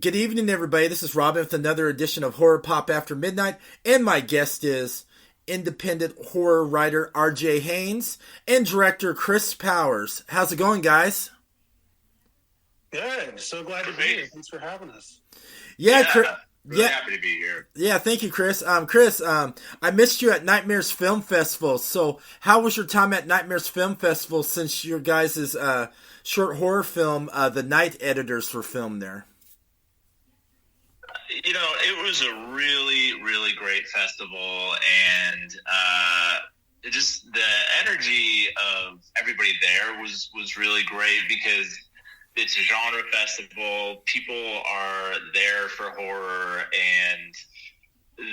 Good evening, everybody. This is Robin with another edition of Horror Pop After Midnight, and my guest is independent horror writer R.J. Haynes and director Chris Powers. How's it going, guys? Good. So glad to be here. Thanks for having us. Yeah, Chris, Yeah, really yeah, happy to be here. yeah. Thank you, Chris. I missed you at Nightmares Film Festival. So, how was your time at Nightmares Film Festival? Since your guys' short horror film, The Night Editors, were filmed there. It was a really, really great festival, and just the energy of everybody there was really great because it's a genre festival. People are there for horror, and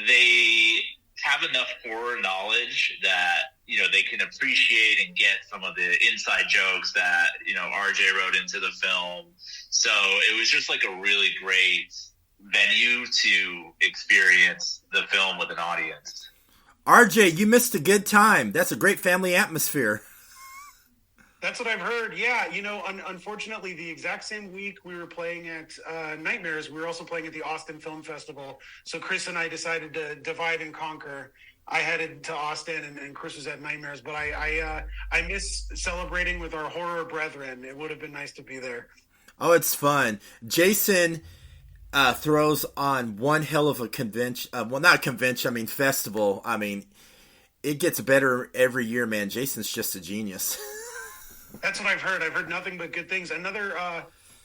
they have enough horror knowledge that they can appreciate and get some of the inside jokes that RJ wrote into the film. So it was just like a really great venue to experience the film with an audience. RJ, you missed a good time. That's a great family atmosphere. That's what I've heard. Yeah, unfortunately, the exact same week we were playing at Nightmares, we were also playing at the Austin Film Festival. So Chris and I decided to divide and conquer. I headed to Austin, and Chris was at Nightmares. But I miss celebrating with our horror brethren. It would have been nice to be there. Oh, it's fun. Jason throws on one hell of a convention. Well, not convention. I mean, festival. I mean, it gets better every year, man. Jason's just a genius. That's what I've heard. I've heard nothing but good things. Another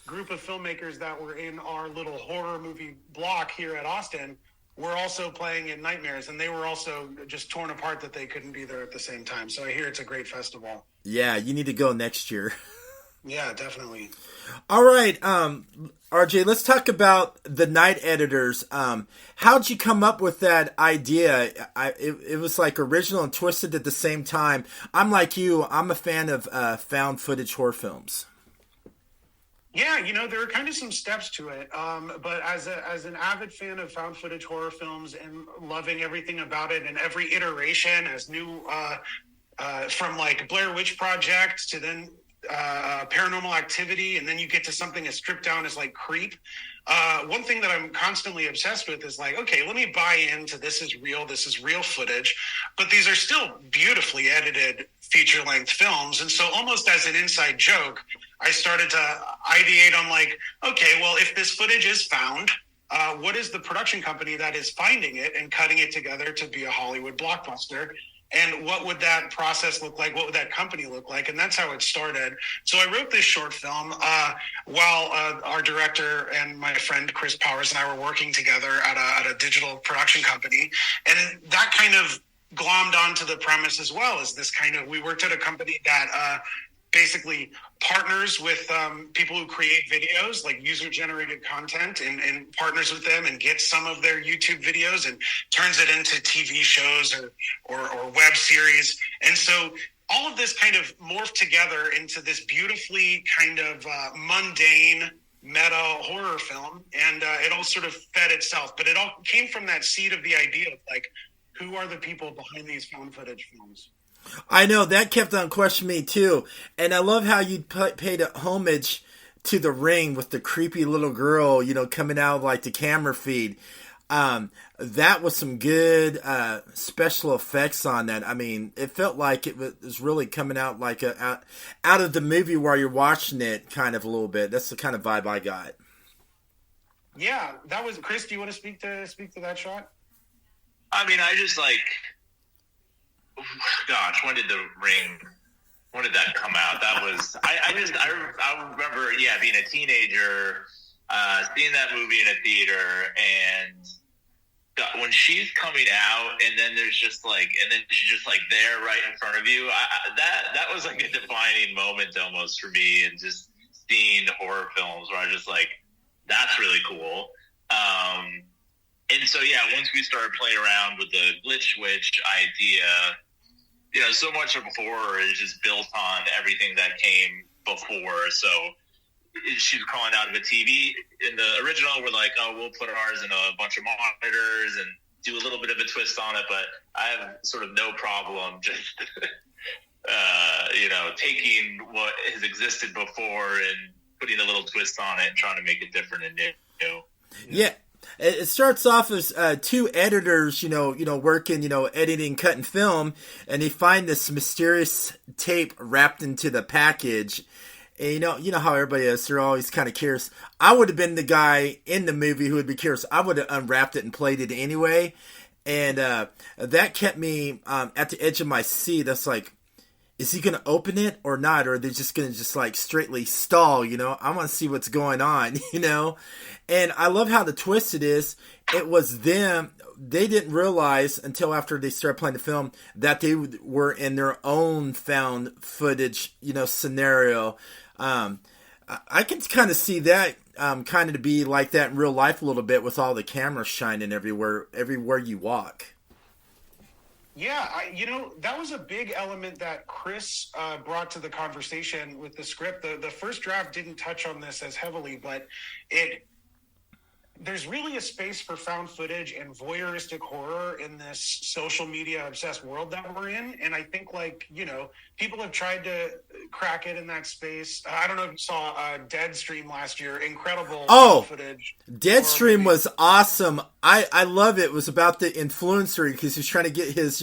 group of filmmakers that were in our little horror movie block here at Austin were also playing at Nightmares, and they were also just torn apart that they couldn't be there at the same time. So I hear it's a great festival. Yeah, you need to go next year. Yeah, definitely. All right, RJ, let's talk about the Night Editors. How'd you come up with that idea? It was like original and twisted at the same time. I'm like you. I'm a fan of found footage horror films. Yeah, there are kind of some steps to it. But as an avid fan of found footage horror films and loving everything about it and every iteration as new, from like Blair Witch Project to then Paranormal Activity, and then you get to something as stripped down as like Creep. One thing that I'm constantly obsessed with is like, okay, let me buy into this is real footage, but these are still beautifully edited feature-length films. And so almost as an inside joke, I started to ideate on like, okay, well, if this footage is found, what is the production company that is finding it and cutting it together to be a Hollywood blockbuster? And what would that process look like? What would that company look like? And that's how it started. So I wrote this short film while our director and my friend Chris Powers and I were working together at a digital production company. And that kind of glommed onto the premise as well as this kind of, we worked at a company that basically partners with people who create videos, like user-generated content, and partners with them and gets some of their YouTube videos and turns it into TV shows or web series. And so all of this kind of morphed together into this beautifully kind of mundane meta horror film, and it all sort of fed itself. But it all came from that seed of the idea of like, who are the people behind these found footage films? I know that kept on questioning me too, and I love how you paid a homage to The Ring with the creepy little girl, coming out of like the camera feed. That was some good special effects on that. I mean, it felt like it was really coming out like out of the movie while you're watching it, kind of a little bit. That's the kind of vibe I got. Yeah, that was Chris. Do you want to speak to that shot? I mean, I just like, gosh, when did that come out? That was, I remember, yeah, being a teenager, seeing that movie in a theater, and when she's coming out, and then there's just like, and then she's just like there right in front of you. That was like a defining moment almost for me, and just seeing horror films where I just like, that's really cool. And so, yeah, once we started playing around with the Glitch Witch idea, so much of horror is just built on everything that came before. So she's calling out of a TV. In the original, we're like, oh, we'll put ours in a bunch of monitors and do a little bit of a twist on it. But I have sort of no problem just, taking what has existed before and putting a little twist on it and trying to make it different and new. Yeah. It starts off as two editors, working, editing, cutting film, and they find this mysterious tape wrapped into the package. And you know how everybody is; they're always kind of curious. I would have been the guy in the movie who would be curious. I would have unwrapped it and played it anyway, and that kept me at the edge of my seat. That's like, is he going to open it or not? Or are they just going to just like straightly stall, I want to see what's going on, And I love how the twist it is. It was them. They didn't realize until after they started playing the film that they were in their own found footage, scenario. I can kind of see that kind of to be like that in real life a little bit with all the cameras shining everywhere you walk. Yeah, that was a big element that Chris brought to the conversation with the script. The first draft didn't touch on this as heavily, but there's really a space for found footage and voyeuristic horror in this social media obsessed world that we're in. And I think people have tried to crack it in that space. I don't know if you saw Deadstream last year. Incredible found footage. Deadstream was awesome. I love it. It was about the influencer because he's trying to get his,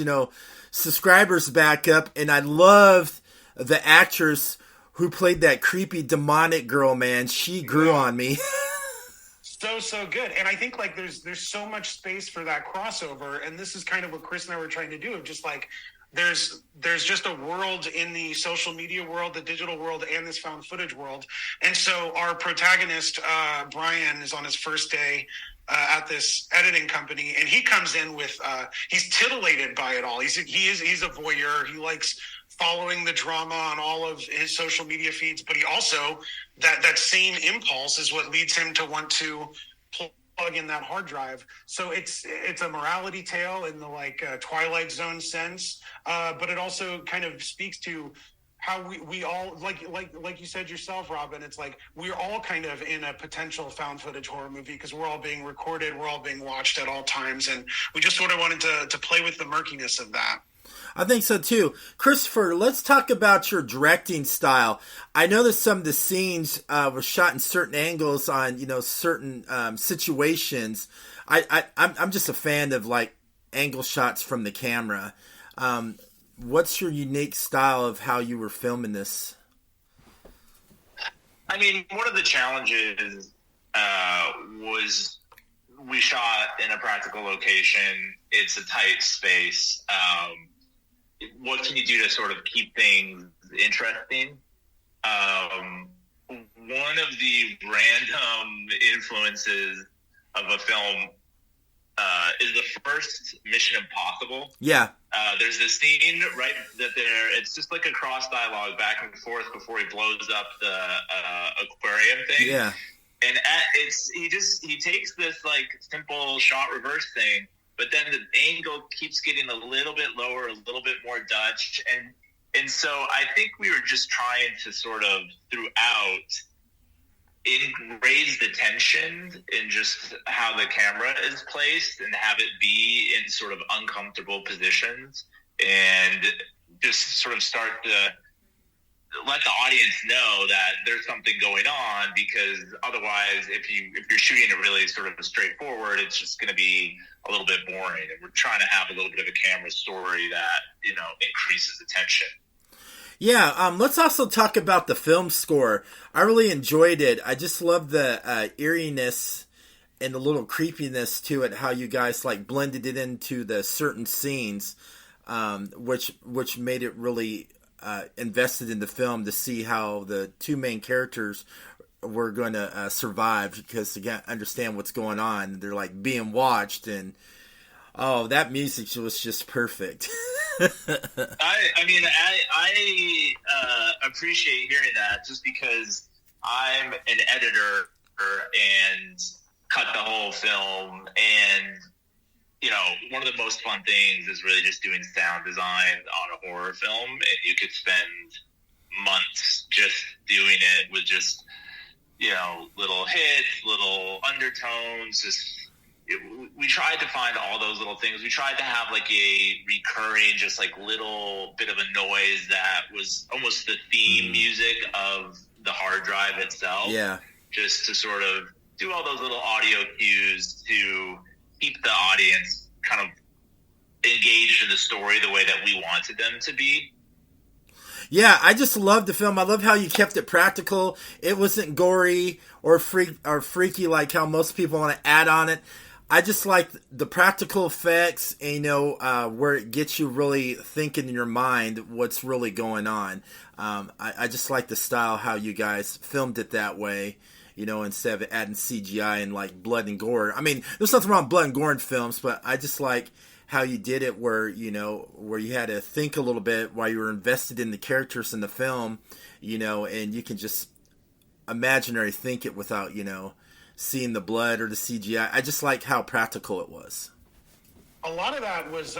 subscribers back up. And I loved the actress who played that creepy demonic girl, man. She grew on me. So good. And I think there's so much space for that crossover, and this is kind of what Chris and I were trying to do, of just there's just a world in the social media world, the digital world, and this found footage world. And so our protagonist, Brian, is on his first day at this editing company, and he comes in with he's titillated by it all. He's a voyeur. He likes following the drama on all of his social media feeds, but he also that same impulse is what leads him to want to plug in that hard drive. So it's a morality tale in the Twilight Zone sense, but it also kind of speaks to how we all like you said yourself, Robin. It's like we're all kind of in a potential found footage horror movie because we're all being recorded, we're all being watched at all times, and we just sort of wanted to play with the murkiness of that. I think so too. Christopher, let's talk about your directing style. I know that some of the scenes were shot in certain angles on, certain situations. I'm just a fan of angle shots from the camera. What's your unique style of how you were filming this? I mean, one of the challenges was we shot in a practical location. It's a tight space. What can you do to sort of keep things interesting? One of the random influences of a film is the first Mission Impossible. Yeah. There's this scene right there. It's just like a cross dialogue back and forth before he blows up the aquarium thing. Yeah. And he takes this simple shot reverse thing, but then the angle keeps getting a little bit lower, a little bit more Dutch. And so I think we were just trying to sort of throughout raise the tension in just how the camera is placed and have it be in sort of uncomfortable positions and just sort of start to let the audience know that there's something going on, because otherwise if you're shooting it really sort of straightforward, it's just going to be a little bit boring. And we're trying to have a little bit of a camera story that, increases attention. Yeah, let's also talk about the film score. I really enjoyed it. I just love the eeriness and the little creepiness to it, how you guys blended it into the certain scenes, which made it really invested in the film to see how the two main characters were going to survive, because to understand what's going on, they're being watched, and that music was just perfect. I appreciate hearing that, just because I'm an editor and cut the whole film, and one of the most fun things is really just doing sound design on a horror film. And you could spend months just doing it with just, little hits, little undertones. We tried to find all those little things. We tried to have a recurring, just little bit of a noise that was almost the theme music of the hard drive itself. Yeah. Just to sort of do all those little audio cues to keep the audience kind of engaged in the story the way that we wanted them to be. Yeah, I just love the film. I love how you kept it practical. It wasn't gory or freaky like how most people want to add on it. I just like the practical effects, and, where it gets you really thinking in your mind what's really going on. I just like the style, how you guys filmed it that way, instead of adding CGI and like blood and gore. I mean, there's nothing wrong with blood and gore in films, but I just like how you did it where you had to think a little bit while you were invested in the characters in the film, and you can just imaginary think it without, seeing the blood or the CGI. I just like how practical it was. A lot of that was,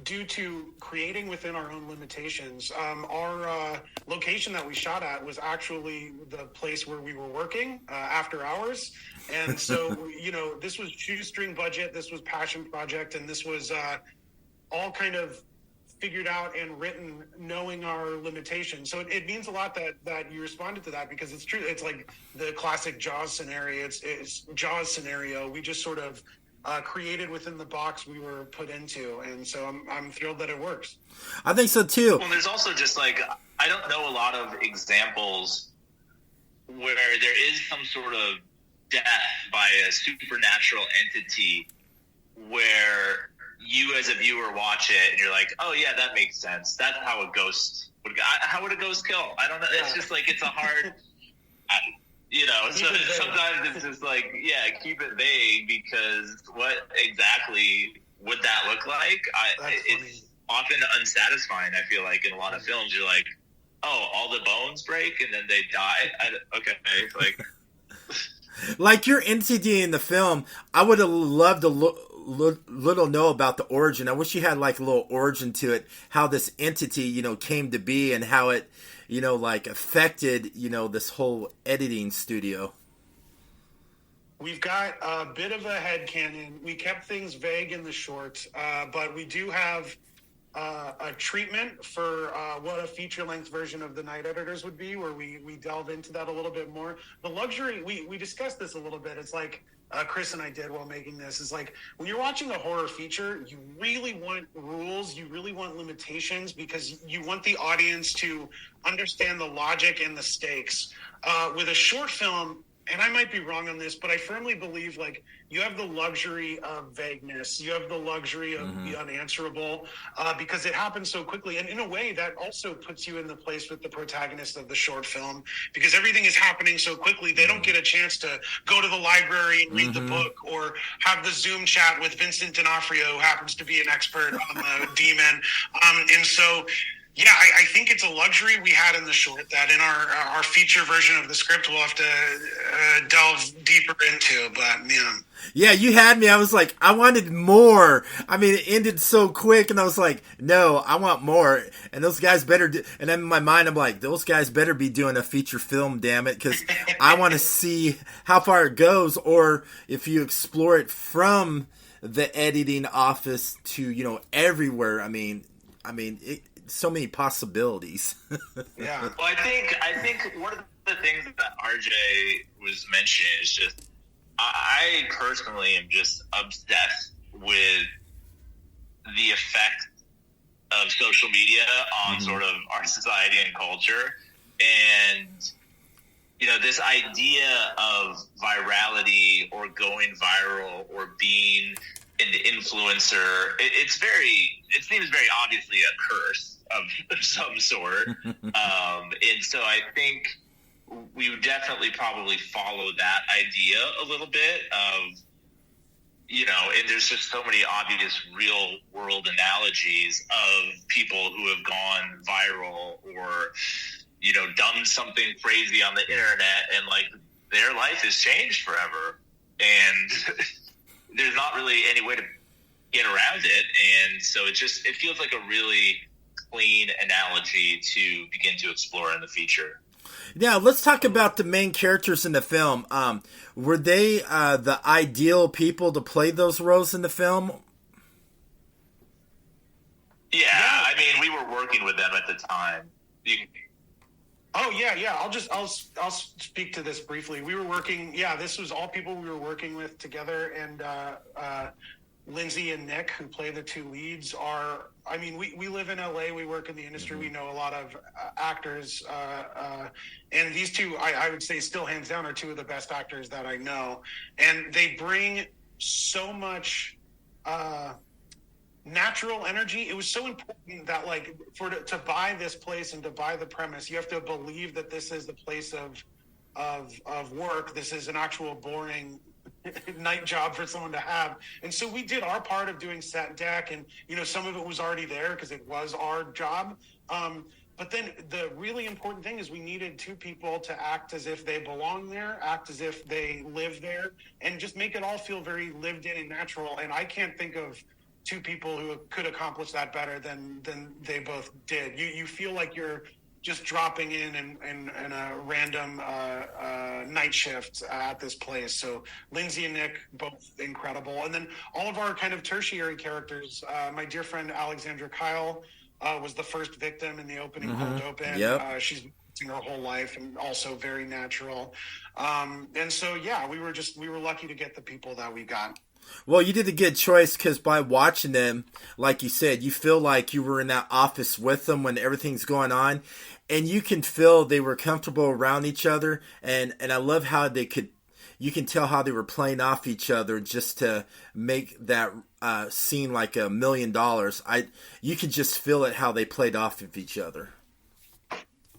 due to creating within our own limitations. Our location that we shot at was actually the place where we were working after hours. And so, this was shoestring budget, this was passion project, and this was all kind of figured out and written knowing our limitations. So it means a lot that you responded to that, because it's true. It's like the classic Jaws scenario. It's Jaws scenario. We just sort of created within the box we were put into, and so I'm thrilled that it works. I think so too. Well, there's also just like, I don't know a lot of examples where there is some sort of death by a supernatural entity where you as a viewer watch it and you're like, oh yeah, that makes sense. That's how a ghost would. How would a ghost kill? I don't know. Yeah. It's just like, it's a hard, So sometimes it's just like, yeah, keep it vague, because what exactly would that look like? It's often unsatisfying. I feel like in a lot of films, you're like, oh, all the bones break and then they die. Okay, like. Like your entity in the film, I would have loved to little know about the origin. I wish you had like a little origin to it, how this entity, came to be, and how it, affected, this whole editing studio. We've got a bit of a headcanon. We kept things vague in the short, but we do have a treatment for what a feature-length version of The Night Editors would be, where we delve into that a little bit more. The luxury, we discussed this a little bit. It's like Chris and I did while making this, is like, when you're watching a horror feature, you really want rules, you really want limitations, because you want the audience to understand the logic and the stakes. With a short film, and I might be wrong on this, but I firmly believe, like, you have the luxury of vagueness. You have the luxury of the unanswerable, because it happens so quickly. And in a way, that also puts you in the place with the protagonist of the short film, because everything is happening so quickly. They don't get a chance to go to the library and read the book, or have the Zoom chat with Vincent D'Onofrio, who happens to be an expert on the demon. And so... yeah, I think it's a luxury we had in the short that in our feature version of the script we'll have to delve deeper into. But, yeah, you had me. I was like, I wanted more. I mean, it ended so quick, and I was like, no, I want more. And those guys better and then in my mind, I'm like, those guys better be doing a feature film, damn it, because I want to see how far it goes, or if you explore it from the editing office to, everywhere. I mean, so many possibilities. Yeah. Well, I think one of the things that RJ was mentioning is just, I personally am just obsessed with the effect of social media on sort of our society and culture. And, this idea of virality or going viral or being an influencer, it seems very obviously a curse of some sort. And so I think we would definitely probably follow that idea a little bit of, and there's just so many obvious real world analogies of people who have gone viral or, done something crazy on the internet, and like their life has changed forever. And there's not really any way to get around it. And so it feels like a really clean analogy to begin to explore in the feature. Now, let's talk about the main characters in the film. Were they the ideal people to play those roles in the film? Yeah, I mean, we were working with them at the time. Oh yeah. I'll speak to this briefly. We were working. Yeah, this was all people we were working with together, and Lindsay and Nick, who play the two leads, are. I mean, we live in LA. We work in the industry. We know a lot of actors, and these two, I would say, still hands down, are two of the best actors that I know, and they bring so much. Natural energy. It was so important that, like, to buy this place and to buy the premise, you have to believe that this is the place of work. This is an actual boring night job for someone to have. And so we did our part of doing set deck, and some of it was already there because it was our job. But then the really important thing is we needed two people to act as if they belong there, act as if they live there, and just make it all feel very lived in and natural. And I can't think of two people who could accomplish that better than they both did. You feel like you're just dropping in a random night shift at this place. So Lindsay and Nick, both incredible. And then all of our kind of tertiary characters, my dear friend Alexandra Kyle was the first victim in the opening cold open. Yep. She's her whole life and also very natural. And so, yeah, we were lucky to get the people that we got. Well, you did a good choice because by watching them, like you said, you feel like you were in that office with them when everything's going on, and you can feel they were comfortable around each other. And I love how you can tell how they were playing off each other just to make that scene like $1 million. You can just feel it how they played off of each other.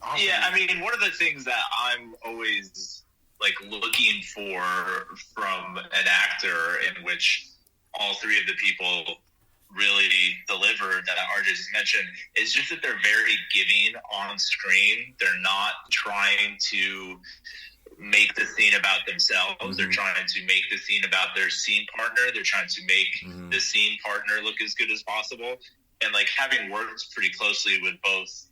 Awesome. Yeah, I mean, one of the things that I'm always looking for from an actor, in which all three of the people really delivered that RJ just mentioned, is just that they're very giving on screen. They're not trying to make the scene about themselves. Mm-hmm. They're trying to make the scene about their scene partner. They're trying to make the scene partner look as good as possible. And having worked pretty closely with both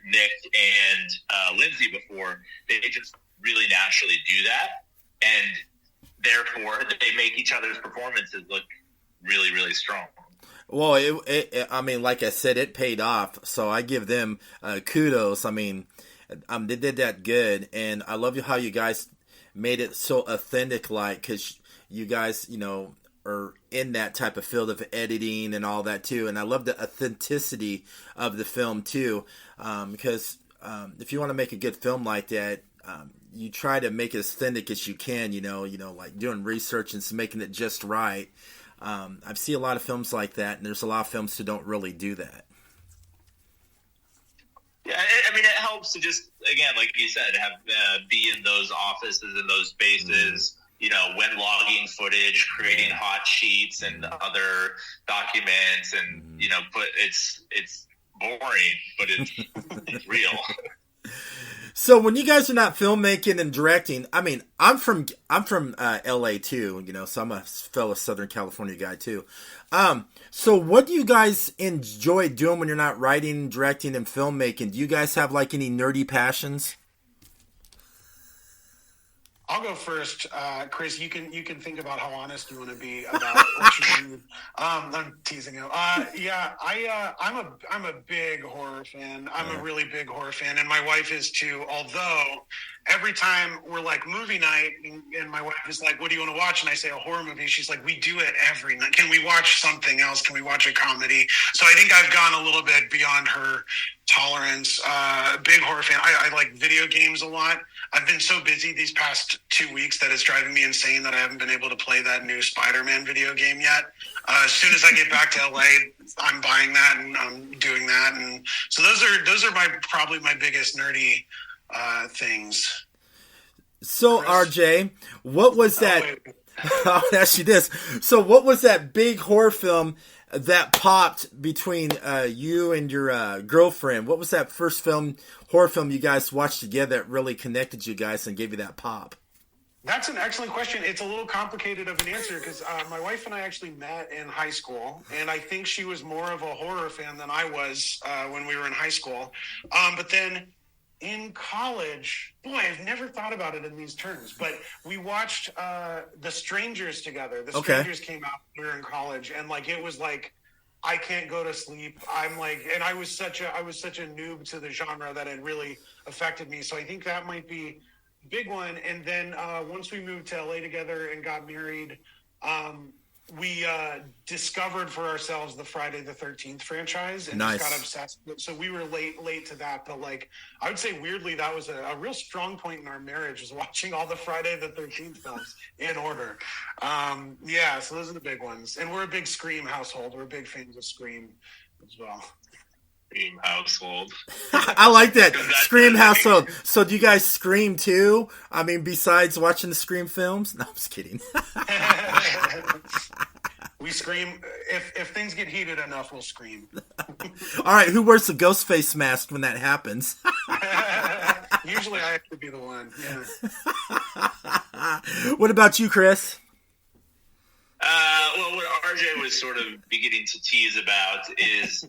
Nick and Lindsay before, they just really naturally do that, and therefore they make each other's performances look really, really strong. Well, I mean, like I said, it paid off, so I give them kudos. I mean, they did that good, and I love how you guys made it so authentic, because you guys, are in that type of field of editing and all that too, and I love the authenticity of the film too, because if you want to make a good film like that, you try to make it as authentic as you can, like doing research and making it just right. I've seen a lot of films like that, and there's a lot of films who don't really do that. Yeah, I mean, it helps to just, again, like you said, have be in those offices, in those spaces, when logging footage, creating hot sheets and other documents, and it's boring, but it's real. So when you guys are not filmmaking and directing, I mean, I'm from LA too, so I'm a fellow Southern California guy too. So what do you guys enjoy doing when you're not writing, directing, and filmmaking? Do you guys have any nerdy passions? I'll go first, Chris. You can think about how honest you want to be about what you do. I'm teasing you. Yeah, I'm a big horror fan. I'm a really big horror fan, and my wife is too. Although every time we're movie night, and my wife is like, "What do you want to watch?" and I say a horror movie, she's like, "We do it every night. Can we watch something else? Can we watch a comedy?" So I think I've gone a little bit beyond her tolerance. Big horror fan. I like video games a lot. I've been so busy these past 2 weeks that it's driving me insane that I haven't been able to play that new Spider-Man video game yet. As soon as I get back to LA, I'm buying that and I'm doing that. And so those are probably my biggest nerdy things. So Chris? RJ, what was that? Oh, actually, this. So what was that big horror film that popped between you and your girlfriend? What was that first horror film you guys watched together that really connected you guys and gave you that pop? That's an excellent question. It's a little complicated of an answer because my wife and I actually met in high school, and I think she was more of a horror fan than I was when we were in high school. But then in college, boy, I've never thought about it in these terms, but we watched The Strangers together. The Strangers came out when we were in college, and it was I can't go to sleep. I'm like, and I was such a noob to the genre that it really affected me. So I think that might be a big one. And then once we moved to LA together and got married, we discovered for ourselves the Friday the 13th franchise and Nice. just got obsessed. So we were late to that, but like I would say weirdly that was a real strong point in our marriage, was watching all the Friday the 13th films in order. Yeah, so those are the big ones, and we're a big Scream household. We're big fans of Scream as well. Scream household. I like that. Scream household. So do you guys scream too? I mean, besides watching the Scream films? No, I'm just kidding. We scream. If things get heated enough, we'll scream. All right, who wears the ghost face mask when that happens? Usually I have to be the one. Yeah. What about you, Chris? Well, what RJ was sort of beginning to tease about is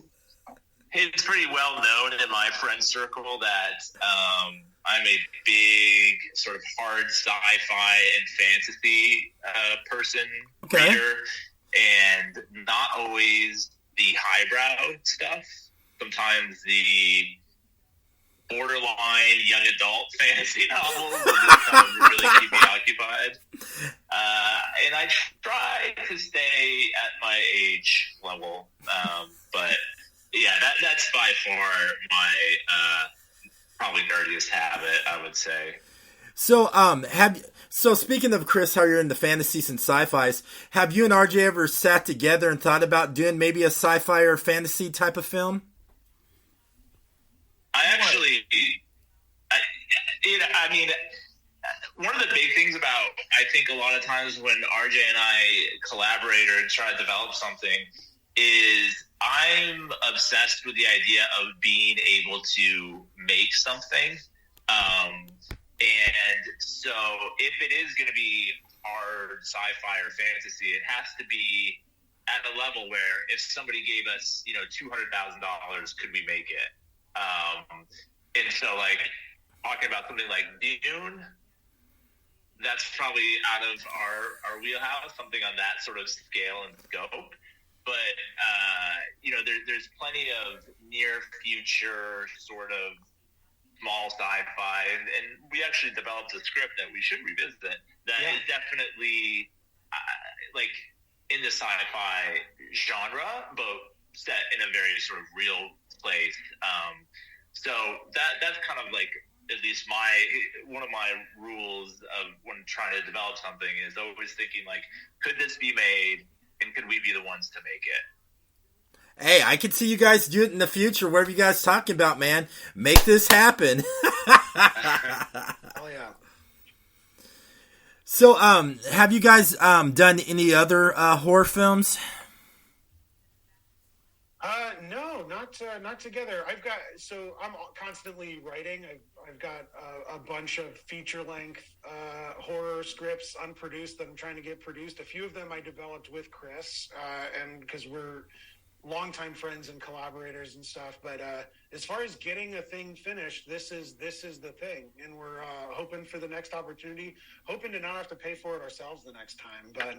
it's pretty well known in my friend circle that I'm a big sort of hard sci-fi and fantasy person, reader, and not always the highbrow stuff. Sometimes the borderline young adult fantasy novels that really keep me occupied. And I try to stay at my age level, but yeah, that's by far my probably nerdiest habit, I would say. So, so speaking of Chris, how you're into fantasies and sci-fis, have you and RJ ever sat together and thought about doing maybe a sci-fi or fantasy type of film? I mean, one of the big things about, I think a lot of times when RJ and I collaborate or try to develop something is I'm obsessed with the idea of being able to make something. And so if it is going to be hard sci-fi or fantasy, it has to be at a level where if somebody gave us, $200,000, could we make it? And so like talking about something like Dune, that's probably out of our wheelhouse, something on that sort of scale and scope. But, there's plenty of near future sort of small sci-fi, and we actually developed a script that we should revisit that is definitely like in the sci-fi genre, but set in a very sort of real place. So that's kind of like at least one of my rules of when trying to develop something is always thinking like, could this be made, and could we be the ones to make it? Hey, I could see you guys do it in the future. Whatever you guys talking about, man, make this happen. Oh yeah. So, have you guys done any other horror films? No, not together. I'm constantly writing. I've got a bunch of feature length horror scripts unproduced that I'm trying to get produced. A few of them I developed with Chris, and because we're longtime friends and collaborators and stuff. But as far as getting a thing finished, this is the thing, and we're hoping for the next opportunity, hoping to not have to pay for it ourselves the next time. But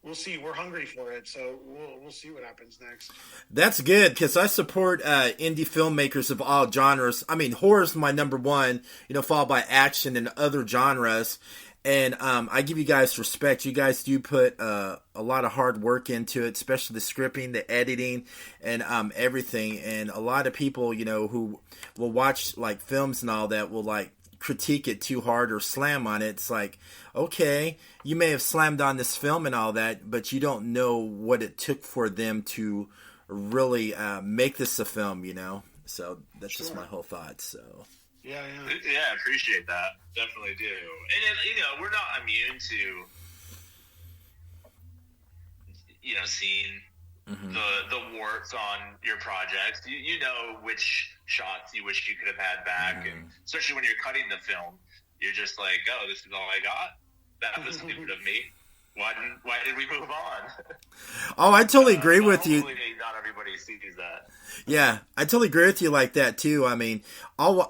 we'll see. We're hungry for it, so we'll see what happens next. That's good, because I support indie filmmakers of all genres. I mean, horror is my number one, followed by action and other genres. And I give you guys respect. You guys do put a lot of hard work into it, especially the scripting, the editing, and everything. And a lot of people, who will watch like films and all that will like critique it too hard or slam on it. It's like, okay, you may have slammed on this film and all that, but you don't know what it took for them to really make this a film, So that's just my whole thought. So. Yeah, I appreciate that. Definitely do. And we're not immune to seeing the warts on your projects. You know which shots you wish you could have had back, and especially when you're cutting the film, you're just like, oh, this is all I got. That was stupid of me. why did we move on? Oh, I totally agree with you. Hopefully not everybody sees that. Yeah, I totally agree with you like that too. I mean,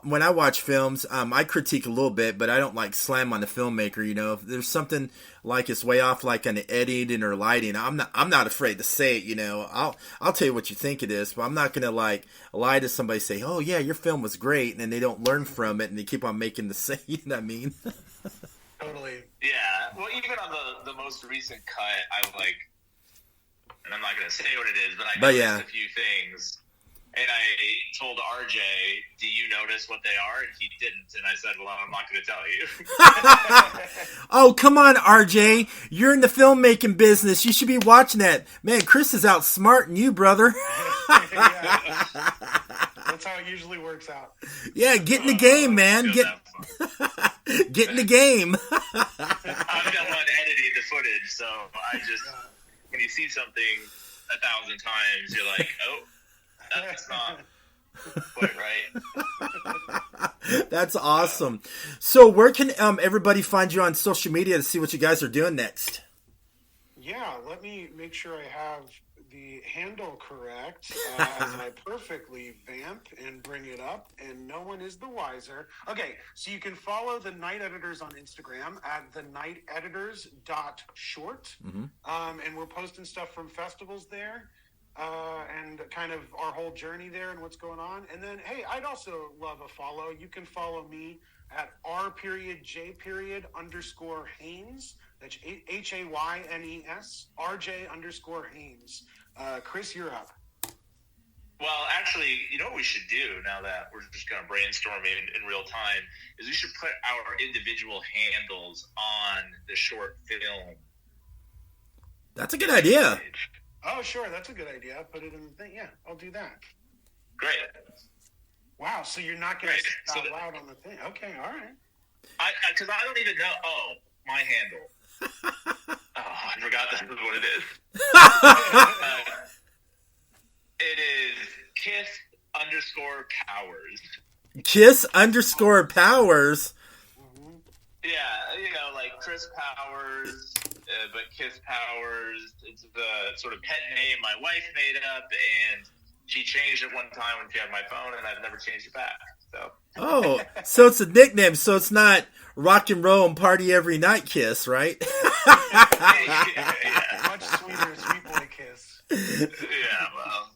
when I watch films, I critique a little bit, but I don't like slam on the filmmaker. You know, if there's something like it's way off, like on the editing or lighting, I'm not afraid to say it. You know, I'll tell you what you think it is, but I'm not gonna like lie to somebody, say, oh yeah, your film was great, and then they don't learn from it and they keep on making the same. You know what I mean? Totally. Yeah. Well, even on the most recent cut, I like, and I'm not gonna say what it is, but I noticed a few things. And I told RJ, do you notice what they are? And he didn't. And I said, well, I'm not going to tell you. Oh, come on, RJ. You're in the filmmaking business. You should be watching that. Man, Chris is outsmarting you, brother. That's how it usually works out. Yeah, get in the game, man. Get in the game. I'm the one editing the footage, so I just, when you see something 1,000 times, you're like, oh. That's not quite right. That's awesome. So where can everybody find you on social media to see what you guys are doing next? Yeah, let me make sure I have the handle correct as I perfectly vamp and bring it up, and no one is the wiser. Okay, so you can follow the Night Editors on Instagram at thenighteditors.short. And we're posting stuff from festivals there. And kind of our whole journey there and what's going on. And then, hey, I'd also love a follow. You can follow me at R.J_Haynes. That's HAYNES, RJ_Haynes. Chris, you're up. Well, actually, you know what we should do now that we're just kind of brainstorming in real time is we should put our individual handles on the short film. That's a good idea. Oh, sure. That's a good idea. Put it in the thing. Yeah, I'll do that. Great. Wow. So you're not going to stop loud on the thing. Okay. All right. Because I don't even know. Oh, my handle. I forgot this is what it is. It is Kiss_Powers. Kiss_Powers? Yeah, you know, like Chris Powers, but Kiss Powers. It's the sort of pet name my wife made up, and she changed it one time when she had my phone, and I've never changed it back. So. Oh, so it's a nickname, so it's not rock and roll and party every night Kiss, right? Yeah. Much sweeter, sweet boy Kiss. Yeah, well.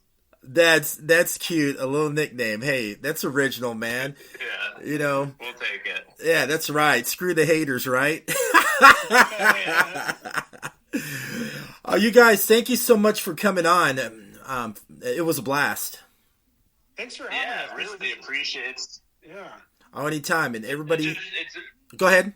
That's cute. A little nickname. Hey, that's original, man. Yeah. You know. We'll take it. Yeah, that's right. Screw the haters, right? You guys, thank you so much for coming on. It was a blast. Thanks for having us. Really appreciate it. Yeah. Oh, anytime. And everybody... Go ahead.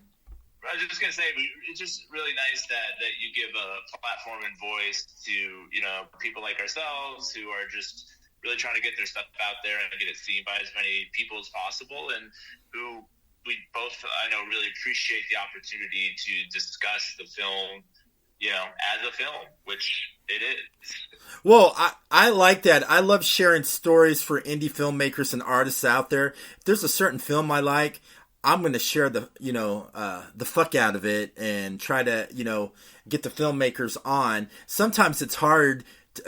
I was just going to say, it's just really nice that you give a platform and voice to, you know, people like ourselves who are just really trying to get their stuff out there and get it seen by as many people as possible, and who we both, I know, really appreciate the opportunity to discuss the film, you know, as a film, which it is. Well, I like that. I love sharing stories for indie filmmakers and artists out there. If there's a certain film I like, I'm going to share the fuck out of it and try to, you know, get the filmmakers on. Sometimes it's hard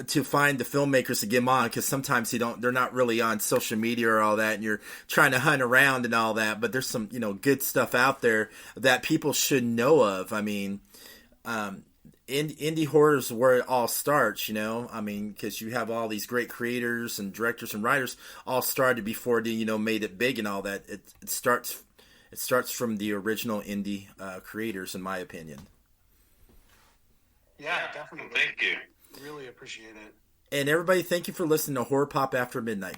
to find the filmmakers to get them on because sometimes they're not really on social media or all that, and you're trying to hunt around and all that. But there's some, you know, good stuff out there that people should know of. I mean, indie horror is where it all starts, you know. I mean, because you have all these great creators and directors and writers all started before they, you know, made it big and all that. It starts from the original indie creators, in my opinion. Yeah, definitely. Thank you. Really appreciate it. And everybody, thank you for listening to Horror Pop After Midnight.